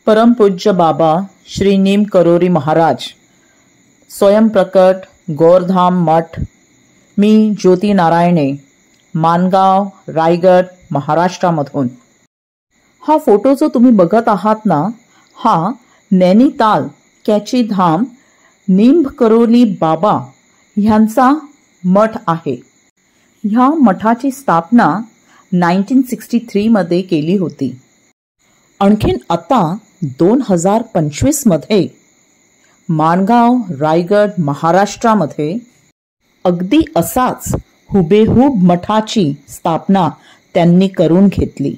परमपूज्य बाबा श्री नीम करोरी महाराज, स्वयंप्रकट गौरधाम मठ। मी ज्योती नारायणे, मानगाव, रायगड, महाराष्ट्रामधून। हा फोटो जो तुम्ही बघत आहात ना, हा नैनीताल कॅची धाम नीम करोली बाबा ह्यांचा मठ आहे। ह्या मठाची स्थापना 1963 मध्ये केली होती। आणखीन आता 2025 मध्ये मानगाव, रायगड, महाराष्ट्रामध्ये अगदी असाच हुबेहूब मठाची स्थापना त्यांनी करून घेतली।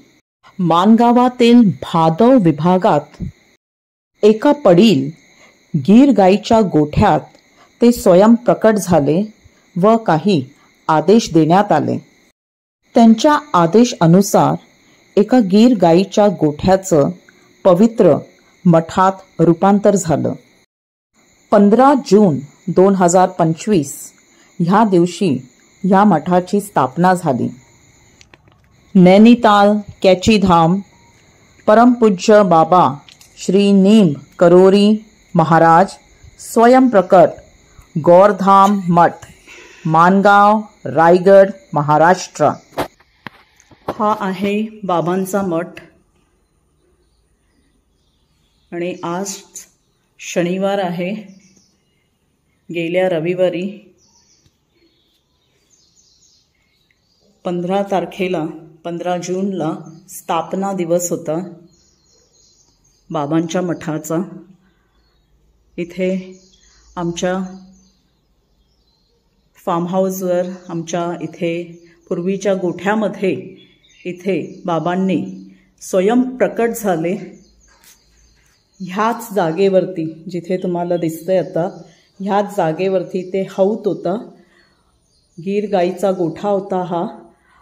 मानगावातील भादव विभागात एका पडील गीर गाईच्या गोठ्यात ते स्वयंप्रकट झाले व काही आदेश देण्यात आले। त्यांच्या आदेश अनुसार एका गीर गाईच्या गोठ्याचं पवित्र मठात रूपांतर झालं। 15 जून 2025 ह्या दिवशी ह्या मठाची स्थापना झाली। नैनीताल कॅची धाम परमपूज्य बाबा श्री नीम करोरी महाराज, स्वयंप्रकट गौरधाम मठ, मानगाव, रायगड, महाराष्ट्र। हा आहे बाबांचा मठ आणि आज शनिवार आहे। गेल्या रविवारी 15 जूनला स्थापना दिवस होता बाबांच्या मठाचा। इथे आमच्या फार्म हाऊसवर, आमच्या इथे पूर्वीच्या गोठ्यामध्ये इथे बाबांनी स्वयंप्रकट झाले। ह्याच जागेवरती, जिथे तुम्हाला दिसतंय आता, ह्याच जागेवरती ते हौद होता। गीर गाईचा गोठा होता हा।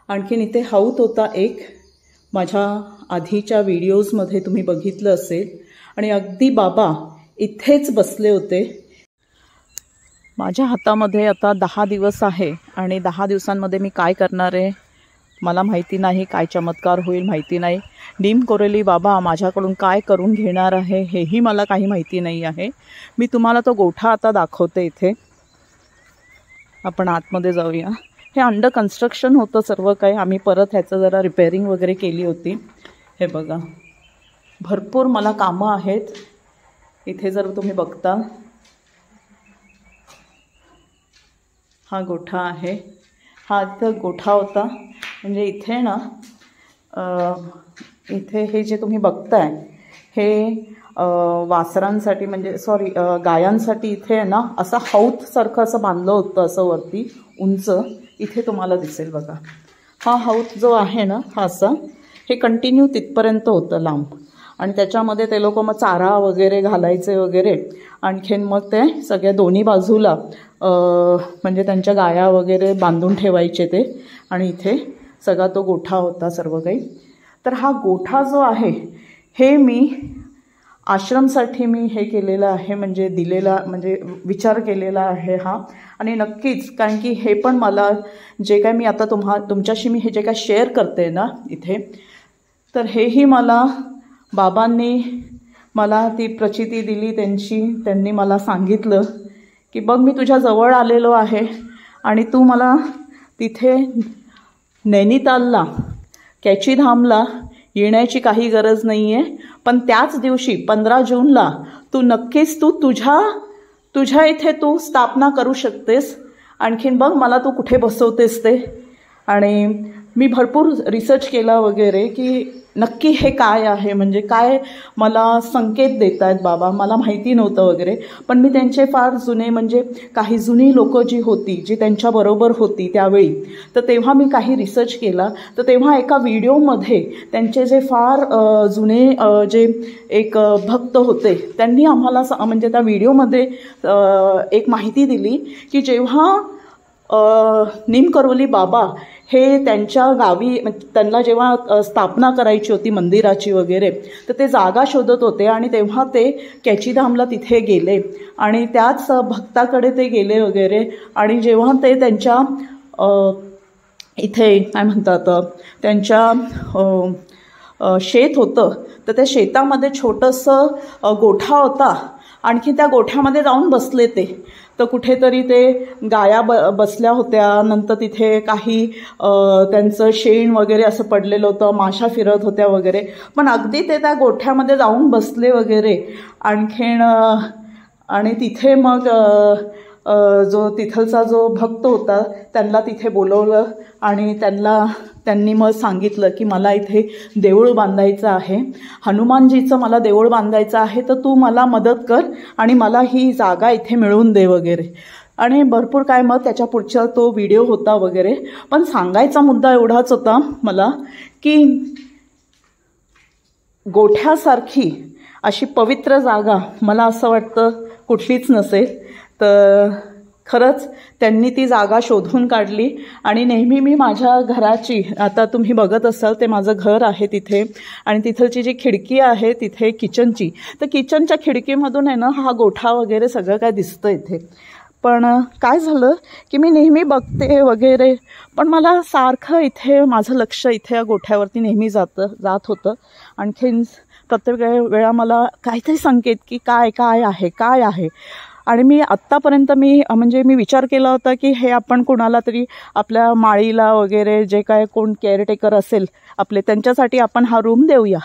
आणखीन इथे हौद होता एक, माझ्या आधीच्या व्हिडिओजमध्ये तुम्ही बघितलं असेल। आणि अगदी बाबा इथेच बसले होते। माझ्या हातामध्ये आता 10 दिवस आहे आणि 10 दिवसांमध्ये मी काय करणार आहे मला माहिती नाही, काय चमत्कार होईल माहिती नाही। नीम करोली बाबा माझ्याकडून काय करून घेणार आहे हेही मला काही माहिती नाही आहे। मी तुम्हाला तो गोठा आता दाखवते। इथे आपण आतमध्ये जाऊया। हे अंडर कन्स्ट्रक्शन होतं सर्व काही। आम्ही परत ह्याचं जरा रिपेअरिंग वगैरे केली होती। हे बघा, भरपूर मला कामं आहेत इथे। जर तुम्ही बघता, हा गोठा आहे। हा इथं गोठा होता। म्हणजे इथे ना, इथे हे जे तुम्ही बघताय हे वासरांसाठी, म्हणजे गायांसाठी इथे ना असं हौदसारखं असं बांधलं होतं, असं वरती उंच। इथे तुम्हाला दिसेल बघा, हा हौद जो आहे ना, हा असा हे कंटिन्यू तिथपर्यंत होतं लांब। आणि त्याच्यामध्ये ते लोक मग चारा वगैरे घालायचे वगैरे। आणखीन मग ते सगळ्या दोन्ही बाजूला म्हणजे त्यांच्या गाया वगैरे बांधून ठेवायचे ते। आणि इथे सगळा तो गोठा होता सर्व काही। तर हा गोठा जो आहे हे मी आश्रमसाठी मी हे केलेलं आहे, म्हणजे दिलेला, म्हणजे विचार केलेला आहे हा। आणि नक्कीच, कारण की हे पण मला जे काय मी आता तुमच्याशी मी हे जे काय शेअर करते ना इथे, तर हेही मला बाबांनी मला ती प्रचिती दिली त्यांनी मला सांगितलं की बघ, मी तुझ्या जवळ आलेलो आहे आणि तू मला तिथे नैनीतालला कॅची धामला येण्याची काही गरज नाही आहे। पण त्याच दिवशी 15 जूनला तू नक्कीच तुझ्या इथे तू स्थापना करू शकतेस। आणखीन बघ मला तू कुठे बसवतेस ते। आणि मी भरपूर रिसर्च केला वगैरे की नक्की हे काय आहे, म्हणजे काय मला संकेत देत आहेत बाबा, मला माहिती नव्हतं वगैरे। पण मी त्यांचे फार जुने, म्हणजे काही जुनी लोकं जी होती, जी त्यांच्याबरोबर होती त्यावेळी, तर तेव्हा मी काही रिसर्च केला। तर तेव्हा एका व्हिडिओमध्ये त्यांचे जे फार जुने जे एक भक्त होते, त्यांनी आम्हाला म्हणजे त्या व्हिडिओमध्ये एक माहिती दिली की जेव्हा नीम करोली बाबा हे त्यांच्या गावी, त्यांना जेव्हा स्थापना करायची होती मंदिराची वगैरे, तर ते जागा शोधत होते। आणि तेव्हा ते कॅचीधामला तिथे गेले आणि त्याच भक्ताकडे ते गेले वगैरे। आणि जेव्हा ते त्यांच्या इथे काय म्हणतात, त्यांच्या शेत होतं, तर त्या शेतामध्ये छोटंसं गोठा होता. आणखी त्या गोठ्यामध्ये जाऊन बसले ते. तर कुठेतरी ते गाया बसल्या होत्या. नंतर तिथे काही त्यांचं शेण वगैरे असं पडलेलं होतं, माशा फिरत होत्या वगैरे. पण अगदी ते त्या गोठ्यामध्ये जाऊन बसले वगैरे. आणखीन आणि तिथे मग जो तिथलचा जो भक्त होता त्यांना तिथे बोलवलं आणि त्यांनी मग सांगितलं की मला इथे देऊळ बांधायचं आहे, हनुमानजीचं मला देऊळ बांधायचं आहे, तर तू मला मदत कर आणि मला ही जागा इथे मिळवून दे वगैरे. आणि भरपूर काय मग त्याच्या पुढचा तो व्हिडिओ होता वगैरे. पण सांगायचा मुद्दा एवढाच होता मला की गोठ्यासारखी अशी पवित्र जागा मला असं वाटतं कुठलीच नसेल. तर खरंच त्यांनी ती जागा शोधून काढली. आणि नेहमी मी माझ्या घराची, आता तुम्ही बघत असाल ते माझं घर आहे तिथे, आणि तिथलची जी खिडकी आहे तिथे किचनची, तर किचनच्या खिडकीमधून आहे ना हा गोठा वगैरे सगळं काय दिसतं इथे. पण काय झालं की मी नेहमी बघते वगैरे, पण मला सारखं इथे माझं लक्ष इथे या गोठ्यावरती नेहमी जात होतं. आणखीन प्रत्येक वेळा मला काहीतरी संकेत की काय आहे. आणि मी आत्तापर्यंत मी विचार केला होता की हे आपण कोणाला तरी आपल्या माळीला वगैरे जे काय कोण केअरटेकर असेल आपले त्यांच्यासाठी आपण हा रूम देऊया.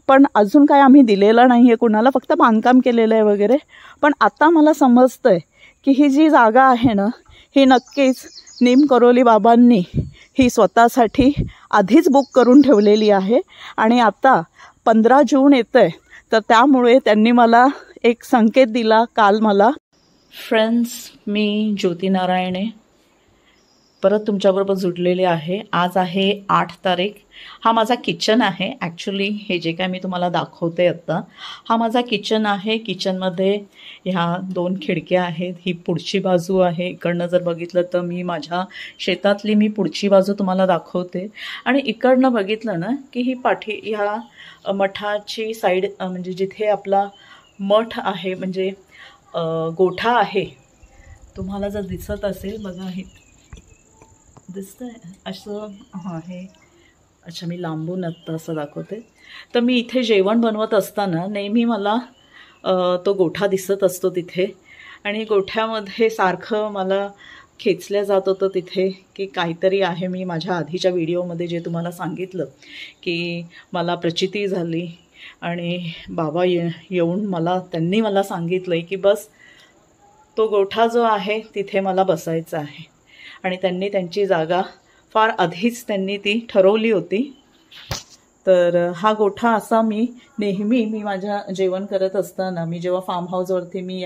पण अजून काय आम्ही दिलेला नाही आहे कुणाला, फक्त बांधकाम केलेलं आहे वगैरे. पण आता मला समजतं आहे की ही जी जागा आहे ना, ही नक्कीच नीम करोली बाबांनी ही स्वतःसाठी आधीच बुक करून ठेवलेली आहे. आणि आता 15 जून येतं आहे, तर त्यामुळे त्यांनी मला एक संकेत दिला काल मला. फ्रेंड्स, मी ज्योती नारायणे परत तुमच्याबरोबर जुडलेले आहे. आज आहे 8 तारीख. हा माझा किचन आहे. ॲक्च्युली हे जे काय मी तुम्हाला दाखवते आत्ता, हा माझा किचन आहे. किचनमध्ये ह्या 2 खिडक्या आहेत. ही पुढची बाजू आहे. इकडनं जर बघितलं तर मी माझ्या शेतातली मी पुढची बाजू तुम्हाला दाखवते. आणि इकडनं बघितलं ना की ही ह्या मठाची साईड, म्हणजे जिथे आपला मठ आहे, म्हणजे गोठा आहे, तुम्हाला जर दिसत असेल बघा, हे दिसतंय असं. हां, हे अच्छा, मी लांबून आत्ता असं दाखवते. तर मी इथे जेवण बनवत असताना नेहमी मला तो गोठा दिसत असतो तिथे. आणि गोठ्यामध्ये सारखं मला खेचल्या जात होतं तिथे की काहीतरी आहे. मी माझ्या आधीच्या व्हिडिओमध्ये जे तुम्हाला सांगितलं की मला प्रचिती झाली आणि बाबा येऊन त्यांनी मला सांगितलं की बस तो गोठा जो आहे तिथे मला बसायचं आहे. आणि त्यांनी त्यांची जागा फार आधीच त्यांनी ती ठरवली होती. तर हा गोठा असा मी माझ्या जेवण करत असताना, मी जेव्हा फार्म हाऊसवरती मी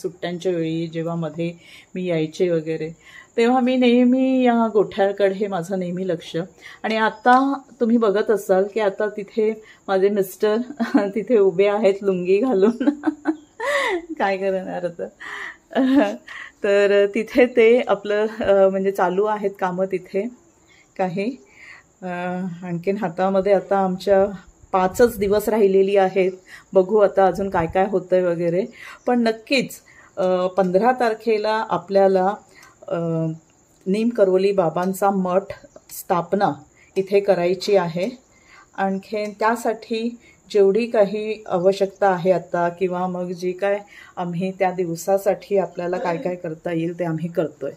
सुट्ट्यांच्या वेळी जेव्हा मध्ये मी यायचे वगैरे, तेव्हा मी नेहमी या गोठ्याकडे माझं नेहमी लक्ष. आणि आता तुम्ही बघत असाल की आता तिथे माझे मिस्टर तिथे उभे आहेत लुंगी घालून. काय करणार आता. तर तिथे ते आपलं म्हणजे चालू आहेत कामं तिथे काही. आणखीन हातामध्ये आता आमच्या 5च दिवस राहिलेली आहेत. बघू आता अजून काय काय होतं आहे वगैरे. पण नक्कीच 15 तारखेला आपल्याला नीम करोली बाबांचा मठ स्थापना इथे करायची आहे. आणखीन त्यासाठी जेवढी काही आवश्यकता आहे आता, किंवा मग जी काय आम्ही त्या दिवसासाठी आपल्याला काय काय करता येईल ते आम्ही करतोय.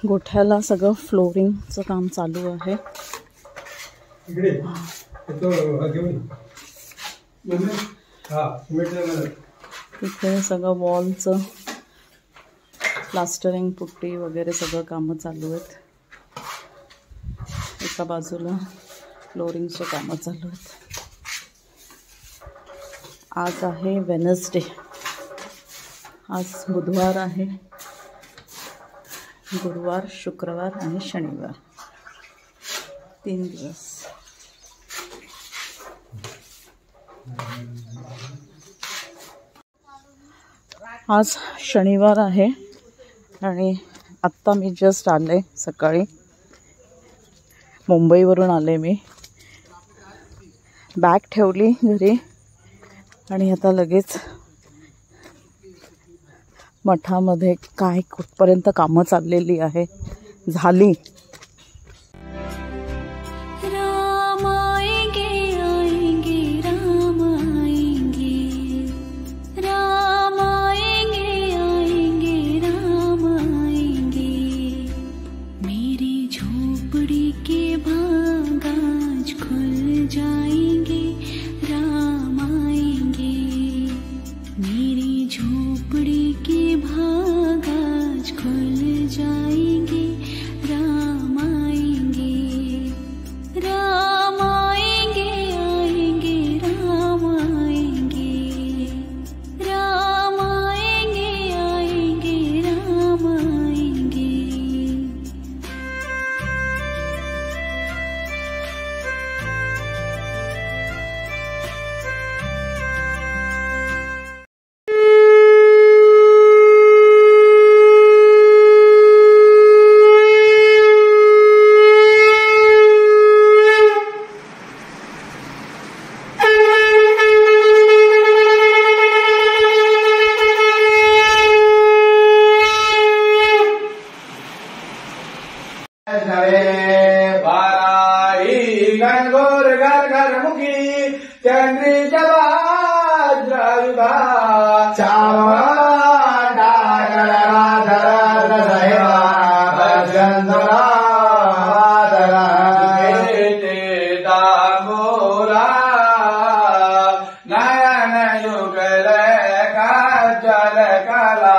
गोठ्याला सगळं फ्लोरिंगचं काम चालू आहे. तिथे सगळं वॉलचं प्लास्टरिंग, पुट्टी वगैरे सगळं कामं चालू आहेत. एका बाजूला फ्लोरिंगचे कामं चालू आहेत. आज आहे वेनसडे, आज बुधवार आहे. गुरुवार, शुक्रवार आणि शनिवार 3 दिवस. आज शनिवार आहे आणि आत्ता मी जस्ट आले, सकाळी मुंबईवरून आले. मी बॅग ठेवली घरी आणि आता लगेच मठामध्ये काय कुठपर्यंत कामं चाललेली आहे झाली. बाराई गणगोर घर घर मुखी चंद्री जवाद्रुधा दामोरा नयन युगल काजल कला